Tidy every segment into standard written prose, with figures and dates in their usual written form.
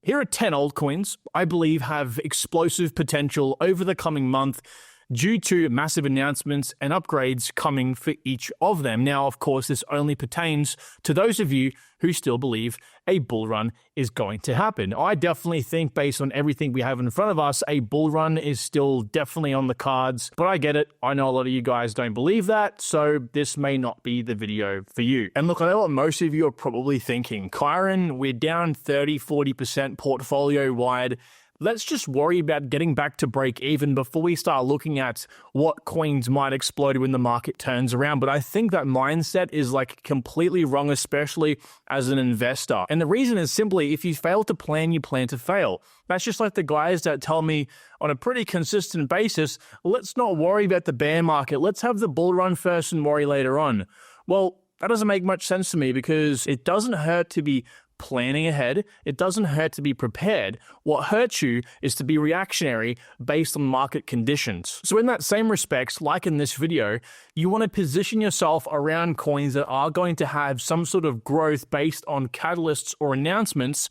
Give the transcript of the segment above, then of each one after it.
Here are 10 altcoins I believe have explosive potential over the coming month due to massive announcements and upgrades coming for each of them. Now, of course, this only pertains to those of you who still believe a bull run is going to happen. I definitely think, based on everything we have in front of us, a bull run is still definitely on the cards, but I get it. I know a lot of you guys don't believe that, so this may not be the video for you. And look, I know what most of you are probably thinking. Kyron, we're down 30-40% portfolio wide. Let's just worry about getting back to break even before we start looking at what coins might explode when the market turns around. But I think that mindset is like completely wrong, especially as an investor. And the reason is simply, if you fail to plan, you plan to fail. That's just like the guys that tell me on a pretty consistent basis, let's not worry about the bear market. Let's have the bull run first and worry later on. Well, that doesn't make much sense to me, because it doesn't hurt to be planning ahead. It doesn't hurt to be prepared. What hurts you is to be reactionary based on market conditions. So in that same respect, like in this video, you want to position yourself around coins that are going to have some sort of growth based on catalysts or announcements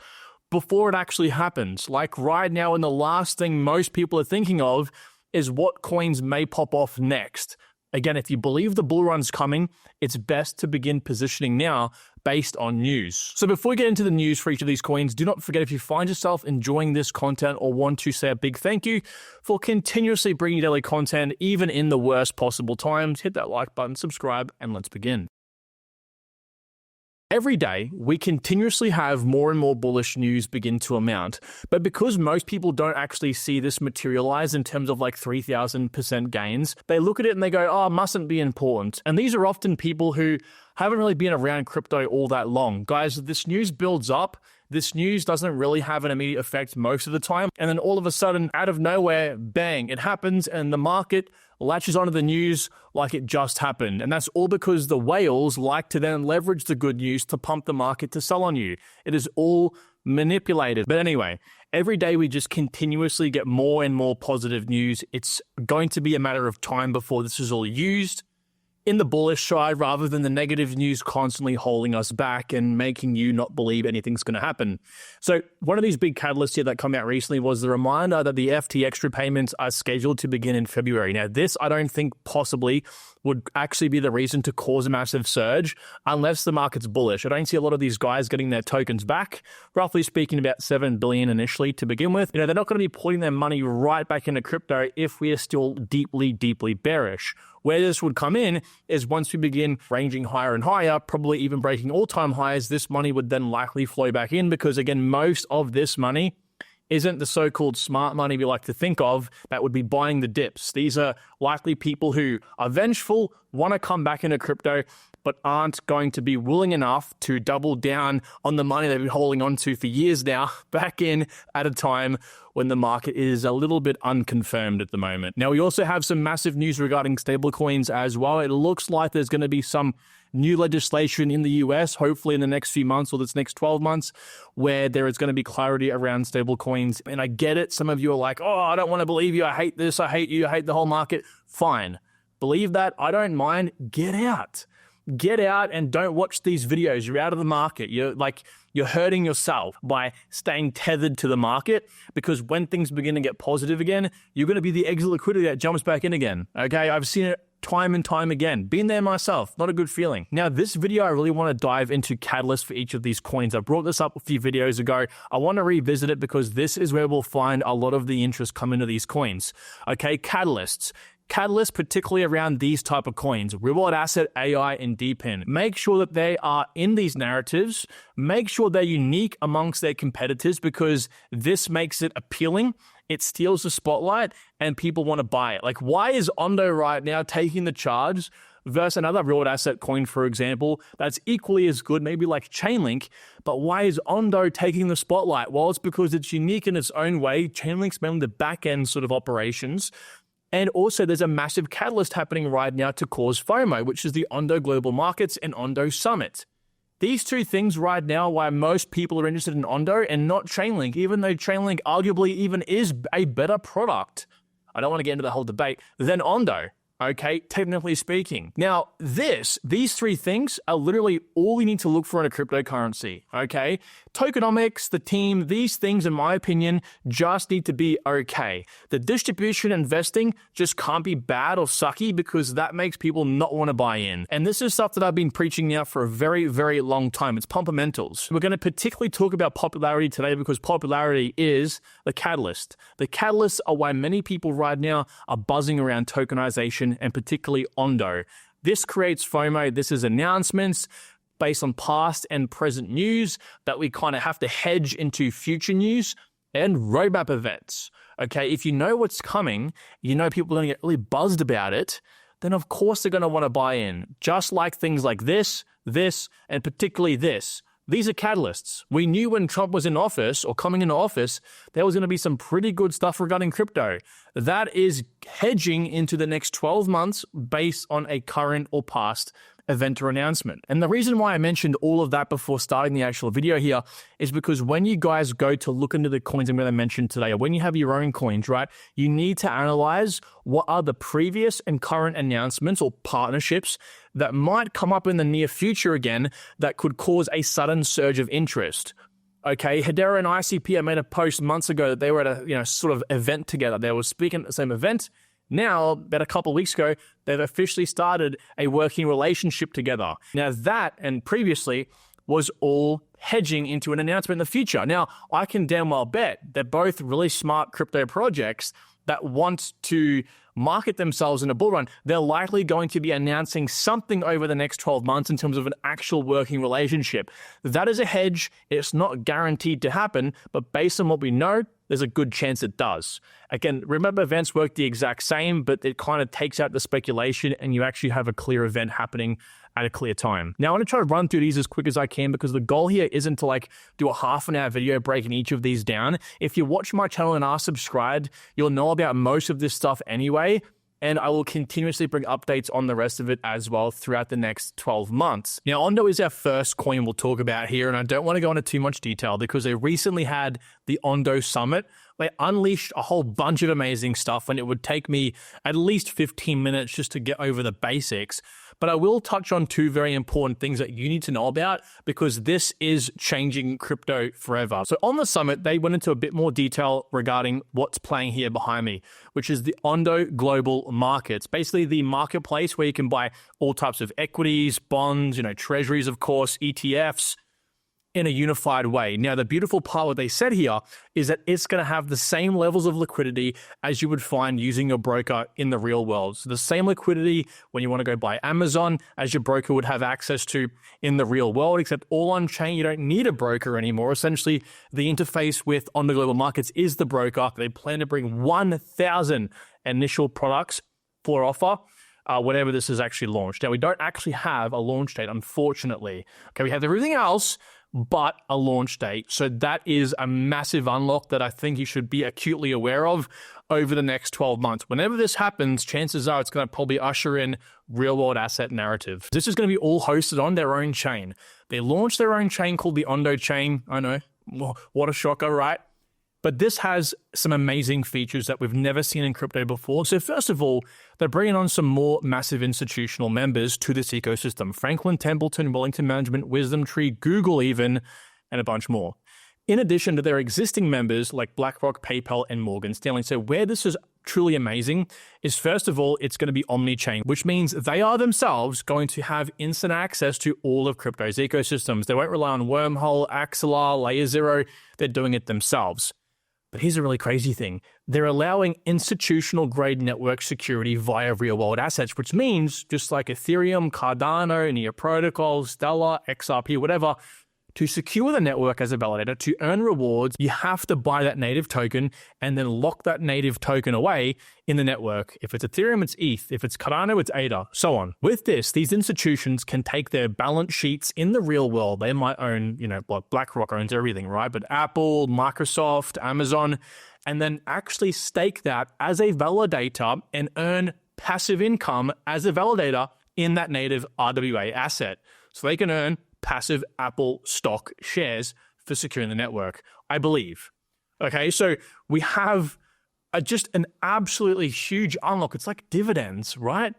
before it actually happens. Like right now, and the last thing most people are thinking of is what coins may pop off next. Again, if you believe the bull run's coming, it's best to begin positioning now based on news. So before we get into the news for each of these coins, do not forget, if you find yourself enjoying this content or want to say a big thank you for continuously bringing daily content, even in the worst possible times, hit that like button, subscribe, and let's begin. Every day, we continuously have more and more bullish news begin to amount, but because most people don't actually see this materialize in terms of like 3,000% gains, they look at it and they go, oh, mustn't be important. And these are often people who haven't really been around crypto all that long. Guys, this news builds up. This news doesn't really have an immediate effect most of the time. And then all of a sudden, out of nowhere, bang, it happens, and the market latches onto the news like it just happened. And that's all because the whales like to then leverage the good news to pump the market to sell on you. It is all manipulated. But anyway, every day we just continuously get more and more positive news. It's going to be a matter of time before this is all used in the bullish side, rather than the negative news constantly holding us back and making you not believe anything's going to happen. So one of these big catalysts here that came out recently was the reminder that the FTX repayments are scheduled to begin in February. Now, this I don't think possibly would actually be the reason to cause a massive surge unless the market's bullish. I don't see a lot of these guys getting their tokens back, roughly speaking about 7 billion initially to begin with. They're not going to be putting their money right back into crypto if we are still deeply, deeply bearish. Where this would come in is once we begin ranging higher and higher, probably even breaking all-time highs, this money would then likely flow back in, because again, most of this money isn't the so-called smart money we like to think of that would be buying the dips. These are likely people who are vengeful, want to come back into crypto, but aren't going to be willing enough to double down on the money they've been holding on to for years now, back in at a time when the market is a little bit unconfirmed at the moment. Now, we also have some massive news regarding stablecoins as well. It looks like there's going to be some new legislation in the US, hopefully in the next few months or this next 12 months, where there is going to be clarity around stablecoins. And I get it. Some of you are like, oh, I don't want to believe you. I hate this. I hate you. I hate the whole market. Fine. Believe that. I don't mind. Get out. Get out and don't watch these videos. You're out of the market. You're hurting yourself by staying tethered to the market, because when things begin to get positive again, you're going to be the exit liquidity that jumps back in again. Okay, I've seen it time and time again. Been there myself. Not a good feeling. Now, this video, I really want to dive into catalysts for each of these coins. I brought this up a few videos ago. I want to revisit it because this is where we'll find a lot of the interest come into these coins. Okay, catalysts. Catalysts, particularly around these type of coins, reward asset, AI, and DPIN. Make sure that they are in these narratives. Make sure they're unique amongst their competitors, because this makes it appealing. It steals the spotlight and people want to buy it. Like, why is Ondo right now taking the charge versus another reward asset coin, for example, that's equally as good, maybe like Chainlink, but why is Ondo taking the spotlight? Well, it's because it's unique in its own way. Chainlink's mainly the back-end sort of operations. And also, there's a massive catalyst happening right now to cause FOMO, which is the Ondo Global Markets and Ondo Summit. These two things right now, why most people are interested in Ondo and not Chainlink, even though Chainlink arguably even is a better product. I don't want to get into the whole debate, than Ondo. Okay, technically speaking. Now, these three things are literally all you need to look for in a cryptocurrency, okay? tokenomics, the team, these things, in my opinion, just need to be okay. The distribution investing just can't be bad or sucky because that makes people not want to buy in. And this is stuff that I've been preaching now for a very, very long time. It's fundamentals. We're going to particularly talk about popularity today because popularity is the catalyst. The catalysts are why many people right now are buzzing around tokenization and particularly Ondo. This creates FOMO. This is announcements based on past and present news that we kind of have to hedge into future news and roadmap events. Okay, if you know what's coming, you know people are going to get really buzzed about it, then of course they're going to want to buy in. Just like things like this, and particularly this. These are catalysts. We knew when Trump was in office or coming into office, there was going to be some pretty good stuff regarding crypto. That is hedging into the next 12 months based on a current or past event or announcement. And the reason why I mentioned all of that before starting the actual video here is because when you guys go to look into the coins I'm going to mention today, or when you have your own coins, right, you need to analyze what are the previous and current announcements or partnerships that might come up in the near future again that could cause a sudden surge of interest. Okay, Hedera and ICP, I made a post months ago that they were at a sort of event together. They were speaking at the same event. Now, about a couple of weeks ago, they've officially started a working relationship together. Now that, and previously, was all hedging into an announcement in the future. Now, I can damn well bet they're both really smart crypto projects that want to market themselves in a bull run. They're likely going to be announcing something over the next 12 months in terms of an actual working relationship. That is a hedge. It's not guaranteed to happen, but based on what we know, there's a good chance it does. Again, remember, events work the exact same, but it kind of takes out the speculation and you actually have a clear event happening at a clear time. Now, I want to try to run through these as quick as I can because the goal here isn't to do a half-an-hour video breaking each of these down. If you watch my channel and are subscribed, you'll know about most of this stuff anyway, and I will continuously bring updates on the rest of it as well throughout the next 12 months. Now, Ondo is our first coin we'll talk about here, and I don't want to go into too much detail because they recently had the Ondo Summit. They unleashed a whole bunch of amazing stuff, and it would take me at least 15 minutes just to get over the basics. But I will touch on two very important things that you need to know about because this is changing crypto forever. So on the summit, they went into a bit more detail regarding what's playing here behind me, which is the Ondo Global Markets, basically the marketplace where you can buy all types of equities, bonds, treasuries, of course, ETFs, in a unified way. Now, the beautiful part, what they said here, is that it's going to have the same levels of liquidity as you would find using your broker in the real world. So the same liquidity when you want to go buy Amazon as your broker would have access to in the real world, except all on chain. You don't need a broker anymore. Essentially, the interface with Ondo Global Markets is the broker. They plan to bring 1,000 initial products for offer whenever this is actually launched. Now, we don't actually have a launch date, unfortunately. Okay, we have everything else but a launch date. So that is a massive unlock that I think you should be acutely aware of over the next 12 months. Whenever this happens, chances are it's going to probably usher in real world asset narrative. This is going to be all hosted on their own chain. They launched their own chain called the Ondo chain. I know, what a shocker, right? But this has some amazing features that we've never seen in crypto before. So first of all, they're bringing on some more massive institutional members to this ecosystem. Franklin Templeton, Wellington Management, Wisdom Tree, Google even, and a bunch more. In addition to their existing members like BlackRock, PayPal, and Morgan Stanley. So where this is truly amazing is, first of all, it's going to be omni-chain, which means they are themselves going to have instant access to all of crypto's ecosystems. They won't rely on Wormhole, Axelar, Layer Zero. They're doing it themselves. But here's a really crazy thing. They're allowing institutional grade network security via real world assets, which means just like Ethereum, Cardano, Near Protocol, Stellar, XRP, whatever, to secure the network as a validator, to earn rewards, you have to buy that native token and then lock that native token away in the network. If it's Ethereum, it's ETH. If it's Cardano, it's ADA, so on. With this, these institutions can take their balance sheets in the real world. They might own, BlackRock owns everything, right? But Apple, Microsoft, Amazon, and then actually stake that as a validator and earn passive income as a validator in that native RWA asset. So they can earn passive Apple stock shares for securing the network, I believe. Okay, so we have just an absolutely huge unlock. It's like dividends, right?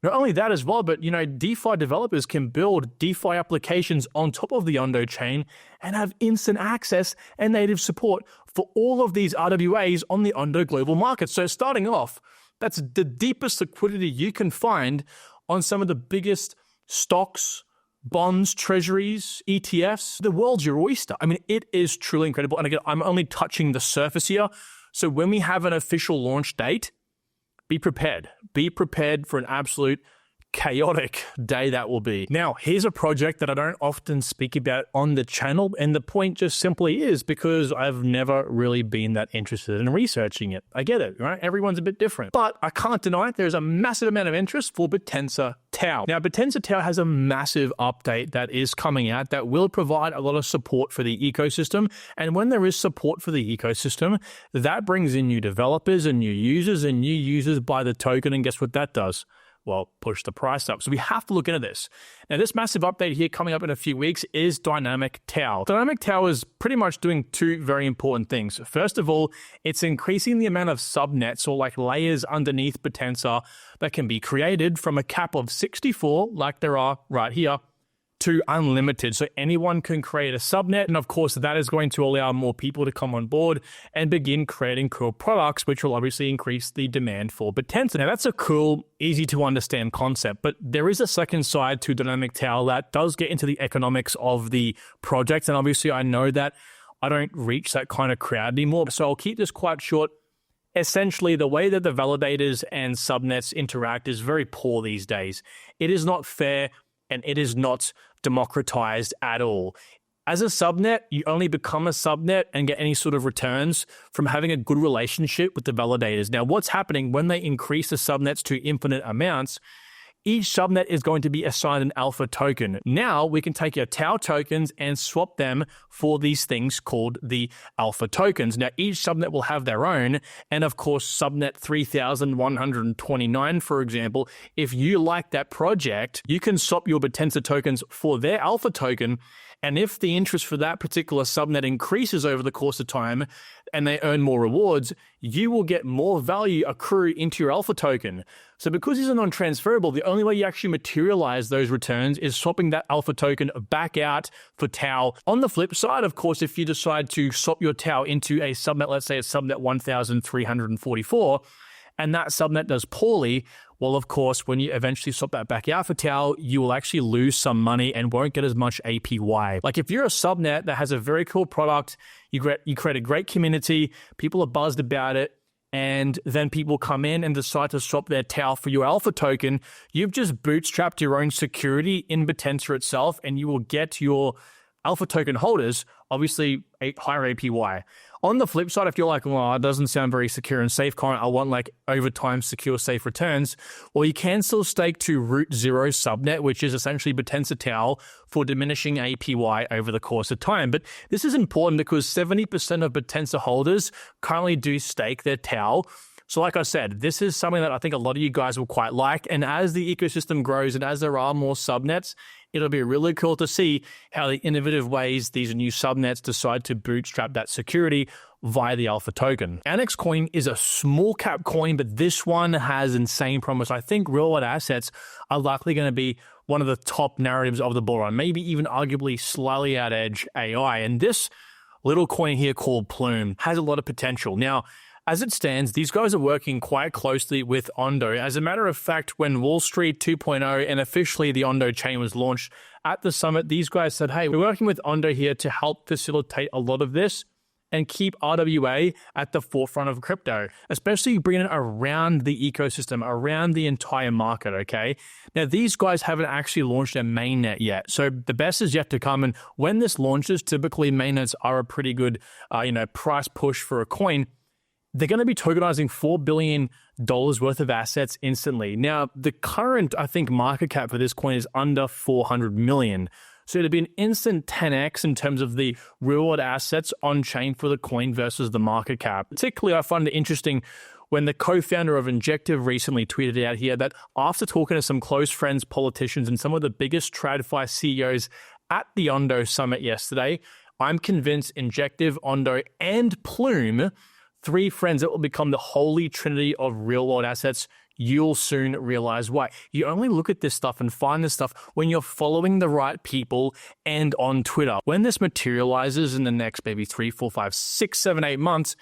Not only that as well, but DeFi developers can build DeFi applications on top of the Ondo chain and have instant access and native support for all of these RWAs on the Ondo global market. So starting off, that's the deepest liquidity you can find on some of the biggest stocks, bonds, treasuries, ETFs. The world's your oyster. I mean, it is truly incredible. And again, I'm only touching the surface here. So when we have an official launch date, be prepared. Be prepared for an absolute chaotic day that will be. Now, here's a project that I don't often speak about on the channel, and the point just simply is because I've never really been that interested in researching it. I get it, right? Everyone's a bit different. But I can't deny there's a massive amount of interest for Bittensor Tau. Now, Bittensor Tau has a massive update that is coming out that will provide a lot of support for the ecosystem. And when there is support for the ecosystem, that brings in new developers and new users buy the token, and guess what that does? Well, push the price up. So we have to look into this. Now, this massive update here coming up in a few weeks is Dynamic Tau. Dynamic Tau is pretty much doing two very important things. First of all, it's increasing the amount of subnets or like layers underneath Bittensor that can be created from a cap of 64, like there are right here, to unlimited. So anyone can create a subnet. And of course, that is going to allow more people to come on board and begin creating cool products, which will obviously increase the demand for Bittensor. Now, that's a cool, easy to understand concept, but there is a second side to Dynamic Tau that does get into the economics of the project. And obviously, I know that I don't reach that kind of crowd anymore. So I'll keep this quite short. Essentially, the way that the validators and subnets interact is very poor these days. It is not fair, and it is not democratized at all. As a subnet, you only become a subnet and get any sort of returns from having a good relationship with the validators. Now, what's happening when they increase the subnets to infinite amounts? Each subnet is going to be assigned an alpha token. Now we can take our Tau tokens and swap them for these things called the alpha tokens. Now each subnet will have their own, and of course subnet 3129, for example, if you like that project, you can swap your Bittensor tokens for their alpha token. And if the interest for that particular subnet increases over the course of time and they earn more rewards, you will get more value accrue into your alpha token. So because these are non-transferable, the only way you actually materialize those returns is swapping that alpha token back out for Tau. On the flip side, of course, if you decide to swap your Tau into a subnet, let's say it's subnet 1344, and that subnet does poorly, well, of course, when you eventually swap that back out for Tau, you will actually lose some money and won't get as much APY. Like if you're a subnet that has a very cool product, you create a great community, people are buzzed about it, and then people come in and decide to swap their Tau for your alpha token, you've just bootstrapped your own security in Bittensor itself, and you will get your alpha token holders, obviously, a higher APY. On the flip side, if you're like, well, it doesn't sound very secure and safe, Corin, I want like over time secure, safe returns, well, you can still stake to root 0 subnet, which is essentially Bittensor Tau for diminishing APY over the course of time. But this is important because 70% of Bittensor holders currently do stake their Tau. So like I said, this is something that I think a lot of you guys will quite like. And as the ecosystem grows and as there are more subnets, it'll be really cool to see how the innovative ways these new subnets decide to bootstrap that security via the alpha token. Annex coin is a small cap coin, but this one has insane promise. I think real world assets are likely going to be one of the top narratives of the bull run, maybe even arguably slightly out edge AI. And this little coin here called Plume has a lot of potential. Now, as it stands, these guys are working quite closely with Ondo. As a matter of fact, when Wall Street 2.0 and officially the Ondo chain was launched at the summit, these guys said, hey, we're working with Ondo here to help facilitate a lot of this and keep RWA at the forefront of crypto, especially bringing it around the ecosystem, around the entire market, okay? Now, these guys haven't actually launched their mainnet yet, so the best is yet to come, and when this launches, typically mainnets are a pretty good, price push for a coin. They're going to be tokenizing $4 billion worth of assets instantly. Now, the current, I think, market cap for this coin is under 400 million. So it'd be an instant 10x in terms of the real-world assets on-chain for the coin versus the market cap. Particularly, I find it interesting when the co-founder of Injective recently tweeted out here that after talking to some close friends, politicians, and some of the biggest TradFi CEOs at the Ondo summit yesterday, I'm convinced Injective, Ondo, and Plume, 3 friends that will become the holy trinity of real-world assets, you'll soon realize why. You only look at this stuff and find this stuff when you're following the right people and on Twitter. When this materializes in the next maybe 3, 4, 5, 6, 7, 8 months,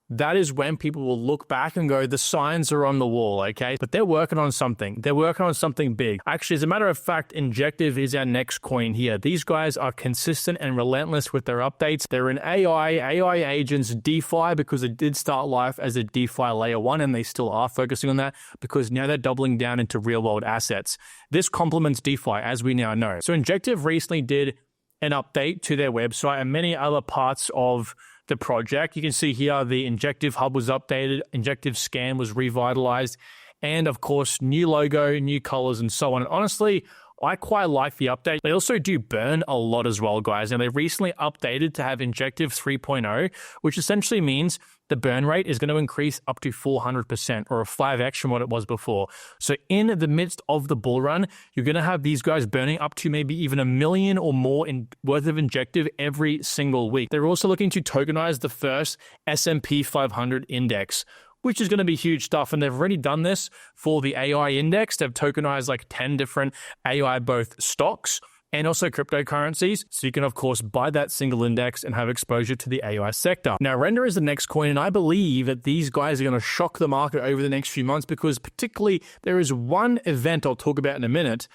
that is when people will look back and go, the signs are on the wall, okay? But they're working on something. They're working on something big. Actually, as a matter of fact, Injective is our next coin here. These guys are consistent and relentless with their updates. They're in AI agents, DeFi, because they did start life as a DeFi layer 1, and they still are focusing on that because now they're doubling down into real-world assets. This complements DeFi, as we now know. So Injective recently did an update to their website and many other parts of the project. You can see here the Injective hub was updated, Injective scan was revitalized, and of course, new logo, new colors, and so on. And honestly, I quite like the update. They also do burn a lot as well, guys. Now, they recently updated to have Injective 3.0, which essentially means the burn rate is going to increase up to 400% or a 5x from what it was before. So in the midst of the bull run, you're going to have these guys burning up to maybe even $1 million or more worth of Injective every single week. They're also looking to tokenize the first S&P 500 index, which is going to be huge stuff. And they've already done this for the AI index. They've tokenized like 10 different AI, both stocks and also cryptocurrencies. So you can, of course, buy that single index and have exposure to the AI sector. Now, Render is the next coin, and I believe that these guys are going to shock the market over the next few months because particularly there is one event I'll talk about in a minute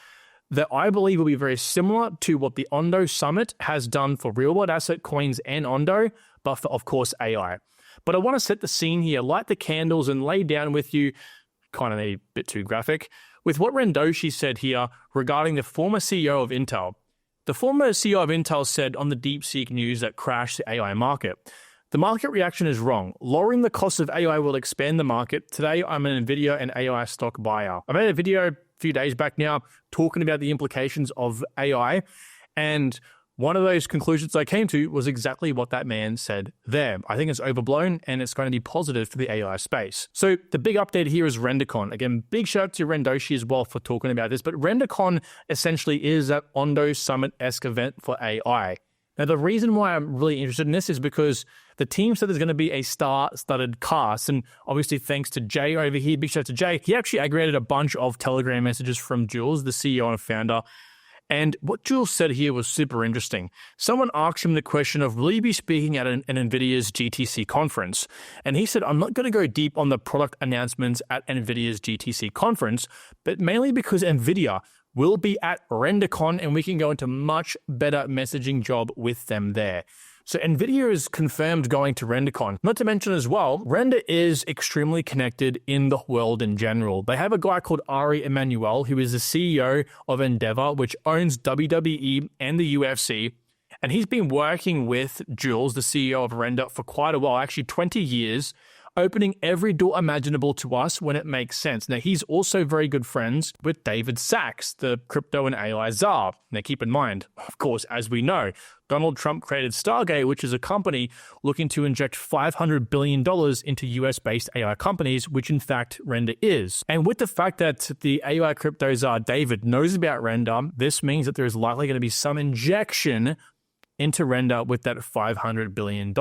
that I believe will be very similar to what the Ondo Summit has done for real-world asset coins and Ondo, but for, of course, AI. But I want to set the scene here, light the candles, and lay down with you, kind of a bit too graphic, with what Rendoshi said here regarding the former CEO of Intel. The former CEO of Intel said on the DeepSeek news that crashed the AI market, "The market reaction is wrong. Lowering the cost of AI will expand the market. Today, I'm an NVIDIA and AI stock buyer." I made a video a few days back now talking about the implications of AI, and one of those conclusions I came to was exactly what that man said there. I think it's overblown and it's going to be positive for the AI space. So the big update here is RenderCon. Again, big shout out to Rendoshi as well for talking about this, but RenderCon essentially is that Ondo Summit-esque event for AI. Now, the reason why I'm really interested in this is because the team said there's going to be a star-studded cast, and obviously thanks to Jay over here, big shout out to Jay, he actually aggregated a bunch of Telegram messages from Jules, the CEO and founder. And what Jules said here was super interesting. Someone asked him the question of, will you be speaking at an NVIDIA's GTC conference? And he said, I'm not going to go deep on the product announcements at NVIDIA's GTC conference, but mainly because NVIDIA will be at RenderCon and we can go into much better messaging job with them there. So NVIDIA is confirmed going to RenderCon. Not to mention as well, Render is extremely connected in the world in general. They have a guy called Ari Emanuel, who is the CEO of Endeavor, which owns WWE and the UFC. And he's been working with Jules, the CEO of Render, for quite a while, actually 20 years, opening every door imaginable to us when it makes sense. Now, he's also very good friends with David Sachs, the crypto and AI czar. Now, keep in mind, of course, as we know, Donald Trump created Stargate, which is a company looking to inject $500 billion into US-based AI companies, which in fact Render is. And with the fact that the AI crypto czar David knows about Render, this means that there is likely going to be some injection into Render with that $500 billion.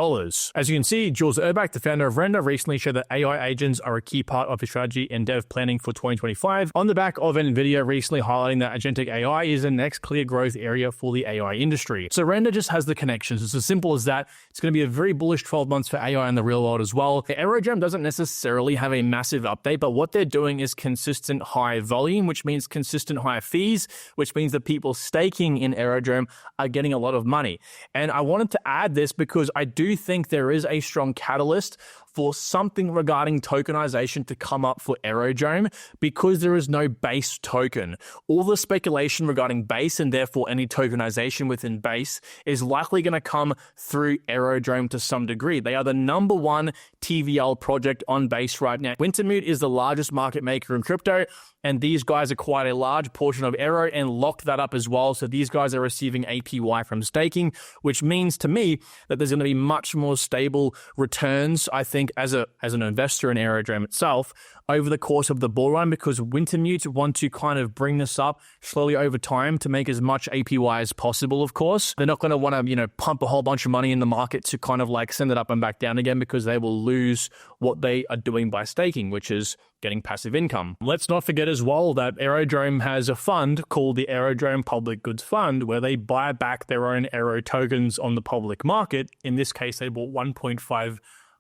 As you can see, Jules Urbach, the founder of Render, recently shared that AI agents are a key part of his strategy and dev planning for 2025 on the back of NVIDIA recently highlighting that agentic AI is the next clear growth area for the AI industry. So Render just has the connections. It's as simple as that. It's going to be a very bullish 12 months for AI in the real world as well. The Aerodrome doesn't necessarily have a massive update, but what they're doing is consistent high volume, which means consistent high fees, which means that people staking in Aerodrome are getting a lot of money. And I wanted to add this because I do think there is a strong catalyst for something regarding tokenization to come up for Aerodrome because there is no base token. All the speculation regarding base and therefore any tokenization within base is likely going to come through Aerodrome to some degree. They are the #1 TVL project on base right now. Wintermute is the largest market maker in crypto, and these guys acquired a large portion of Aero and locked that up as well. So these guys are receiving APY from staking, which means to me that there's going to be much more stable returns, I think, as an investor in Aerodrome itself over the course of the bull run, because Wintermute want to kind of bring this up slowly over time to make as much APY as possible, of course. They're not going to want to, pump a whole bunch of money in the market to kind of like send it up and back down again because they will lose what they are doing by staking, which is getting passive income. Let's not forget as well that Aerodrome has a fund called the Aerodrome Public Goods Fund, where they buy back their own Aero tokens on the public market. In this case, they bought 1.5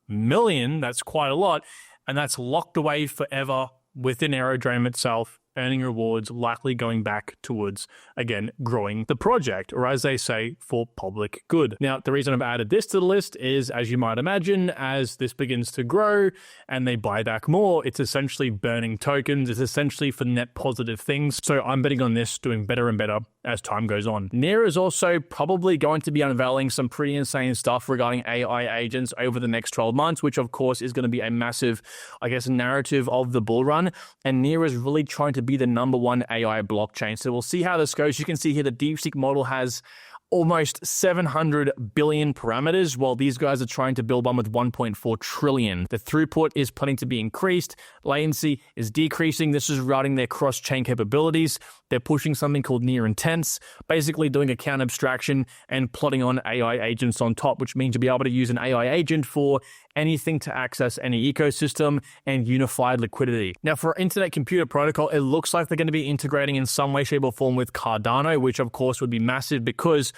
million. That's quite a lot. And that's locked away forever within Aerodrome itself, earning rewards, likely going back towards, again, growing the project, or as they say, for public good. Now, the reason I've added this to the list is, as you might imagine, as this begins to grow and they buy back more, it's essentially burning tokens. It's essentially for net positive things. So I'm betting on this doing better and better as time goes on. Near is also probably going to be unveiling some pretty insane stuff regarding AI agents over the next 12 months, which of course is going to be a massive, I guess, narrative of the bull run. And Near is really trying to be the #1 AI blockchain. So we'll see how this goes. You can see here the DeepSeek model has almost 700 billion parameters, while these guys are trying to build one with 1.4 trillion. The throughput is planning to be increased. Latency is decreasing. This is routing their cross-chain capabilities. They're pushing something called near intents, basically doing account abstraction and plotting on AI agents on top, which means you'll be able to use an AI agent for anything to access any ecosystem and unified liquidity. Now, for Internet Computer Protocol, it looks like they're going to be integrating in some way, shape, or form with Cardano, which of course would be massive because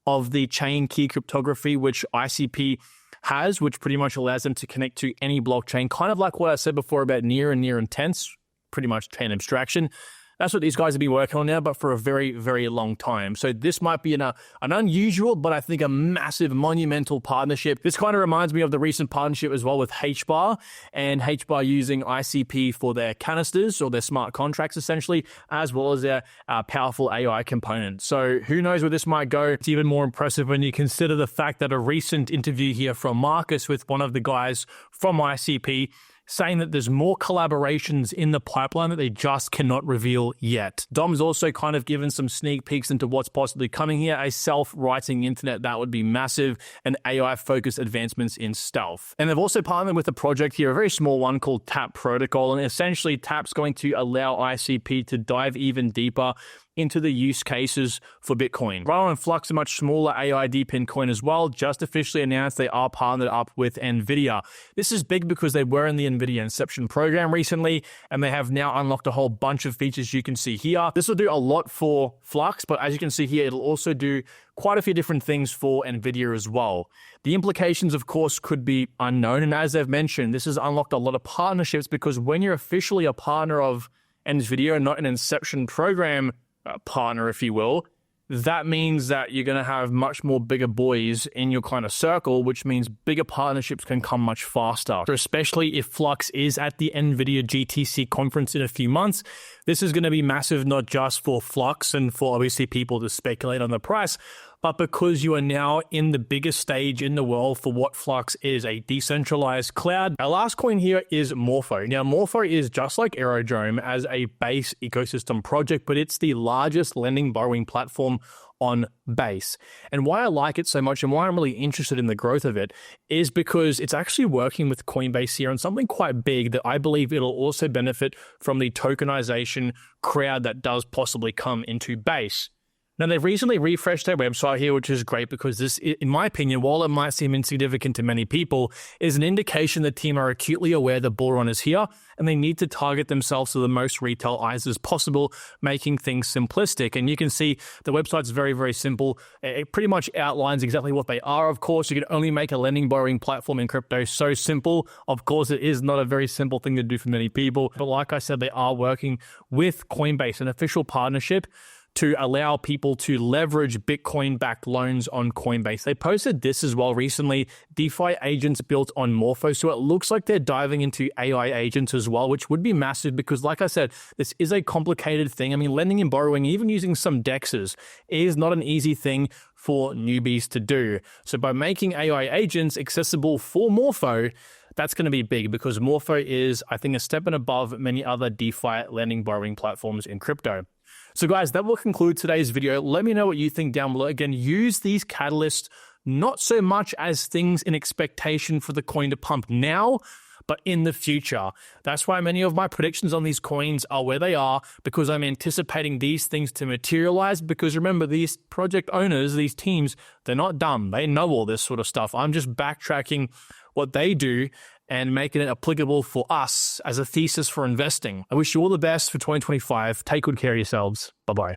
of the chain key cryptography, which ICP has, which pretty much allows them to connect to any blockchain, kind of like what I said before about near and near intents, pretty much chain abstraction. That's what these guys have been working on now, but for a very, very long time. So this might be an unusual, but I think a massive, monumental partnership. This kind of reminds me of the recent partnership as well with HBAR, and HBAR using ICP for their canisters or their smart contracts, essentially, as well as their powerful AI component. So who knows where this might go. It's even more impressive when you consider the fact that a recent interview here from Marcus with one of the guys from ICP saying that there's more collaborations in the pipeline that they just cannot reveal yet. Dom's also kind of given some sneak peeks into what's possibly coming here. A self-writing internet, that would be massive, and AI-focused advancements in stealth. And they've also partnered with a project here, a very small one called Tap Protocol, and essentially Tap's going to allow ICP to dive even deeper into the use cases for Bitcoin. Rhino and Flux, a much smaller AI DePIN coin as well, just officially announced they are partnered up with NVIDIA. This is big because they were in the NVIDIA Inception program recently, and they have now unlocked a whole bunch of features you can see here. This will do a lot for Flux, but as you can see here, it'll also do quite a few different things for NVIDIA as well. The implications, of course, could be unknown, and as they've mentioned, this has unlocked a lot of partnerships because when you're officially a partner of NVIDIA and not an Inception program partner, if you will, that means that you're going to have much more bigger boys in your kind of circle, which means bigger partnerships can come much faster. So especially if Flux is at the NVIDIA GTC conference in a few months, this is going to be massive, not just for Flux and for obviously people to speculate on the price, but because you are now in the biggest stage in the world for what Flux is, a decentralized cloud. Our last coin here is Morpho. Now, Morpho is just like Aerodrome as a base ecosystem project, but it's the largest lending borrowing platform on Base. And why I like it so much and why I'm really interested in the growth of it is because it's actually working with Coinbase here on something quite big that I believe it'll also benefit from the tokenization crowd that does possibly come into Base. Now, they've recently refreshed their website here, which is great because this, in my opinion, while it might seem insignificant to many people, is an indication the team are acutely aware the bull run is here and they need to target themselves to the most retail eyes as possible, making things simplistic. And you can see the website's very, very simple. It pretty much outlines exactly what they are. Of course, you can only make a lending borrowing platform in crypto so simple. Of course, it is not a very simple thing to do for many people. But like I said, they are working with Coinbase, an official partnership, to allow people to leverage Bitcoin-backed loans on Coinbase. They posted this as well recently, DeFi agents built on Morpho. So it looks like they're diving into AI agents as well, which would be massive because, like I said, this is a complicated thing. I mean, lending and borrowing, even using some DEXs, is not an easy thing for newbies to do. So by making AI agents accessible for Morpho, that's going to be big because Morpho is, I think, a step and above many other DeFi lending borrowing platforms in crypto. So guys, that will conclude today's video. Let me know what you think down below. Again, use these catalysts not so much as things in expectation for the coin to pump now, but in the future. That's why many of my predictions on these coins are where they are, because I'm anticipating these things to materialize. Because remember, these project owners, these teams, they're not dumb. They know all this sort of stuff. I'm just backtracking what they do and making it applicable for us as a thesis for investing. I wish you all the best for 2025. Take good care of yourselves. Bye-bye.